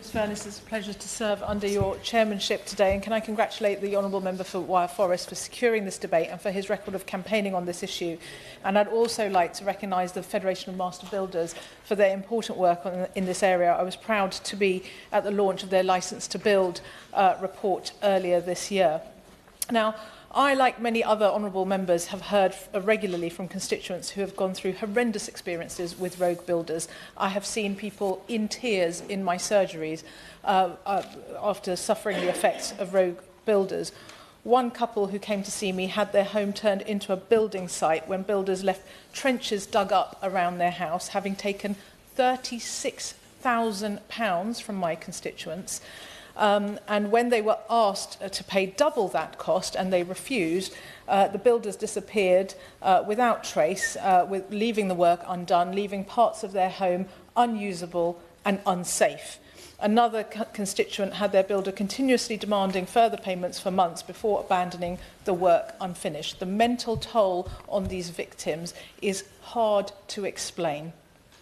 Ms Furness, it's a pleasure to serve under your chairmanship today, and can I congratulate the Honourable Member for Wyre Forest for securing this debate and for his record of campaigning on this issue. And I'd also like to recognise the Federation of Master Builders for their important work in this area. I was proud to be at the launch of their Licence to Build report earlier this year. Now, I, like many other honourable members, have heard regularly from constituents who have gone through horrendous experiences with rogue builders. I have seen people in tears in my surgeries after suffering the effects of rogue builders. One couple who came to see me had their home turned into a building site when builders left trenches dug up around their house, having taken £36,000 from my constituents. And when they were asked to pay double that cost and they refused, the builders disappeared without trace, leaving the work undone, leaving parts of their home unusable and unsafe. Another constituent had their builder continuously demanding further payments for months before abandoning the work unfinished. The mental toll on these victims is hard to explain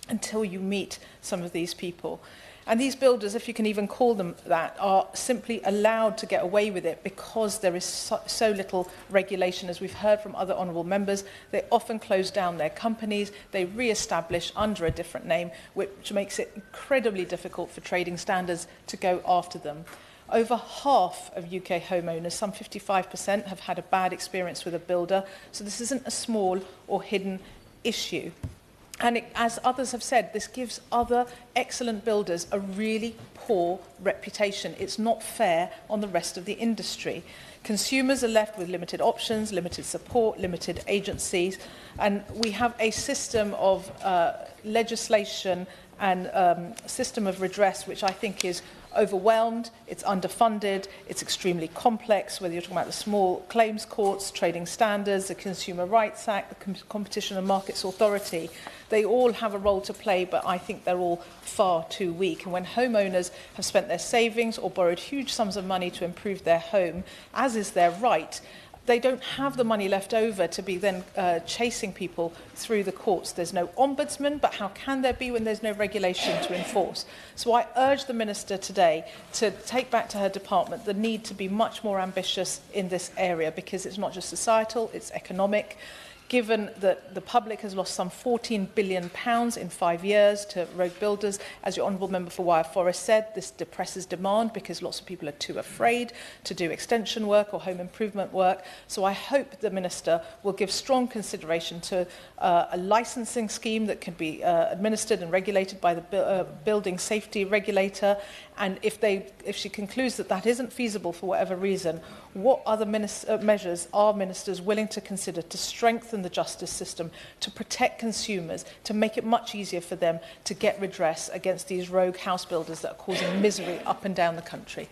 until you meet some of these people. And these builders, if you can even call them that, are simply allowed to get away with it because there is so little regulation. As we've heard from other honourable members, they often close down their companies, they re-establish under a different name, which makes it incredibly difficult for trading standards to go after them. Over half of UK homeowners, some 55%, have had a bad experience with a builder, so this isn't a small or hidden issue. And as others have said, this gives other excellent builders a really poor reputation. It's not fair on the rest of the industry. Consumers are left with limited options, limited support, limited agencies, and we have a system of legislation and system of redress which I think is overwhelmed, it's underfunded, it's extremely complex, whether you're talking about the small claims courts, trading standards, the Consumer Rights Act, the Competition and Markets Authority. They all have a role to play, but I think they're all far too weak. And when homeowners have spent their savings or borrowed huge sums of money to improve their home, as is their right, they don't have the money left over to be then chasing people through the courts. There's no ombudsman, but how can there be when there's no regulation to enforce? So I urge the Minister today to take back to her department the need to be much more ambitious in this area, because it's not just societal, it's economic. Given that the public has lost some £14 billion in 5 years to rogue builders, as your Honourable Member for Wyre Forest said, this depresses demand because lots of people are too afraid to do extension work or home improvement work. So I hope the Minister will give strong consideration to a licensing scheme that can be administered and regulated by the building safety regulator. And if she concludes that that isn't feasible for whatever reason, what other measures are ministers willing to consider to strengthen the justice system, to protect consumers, to make it much easier for them to get redress against these rogue house builders that are causing misery up and down the country?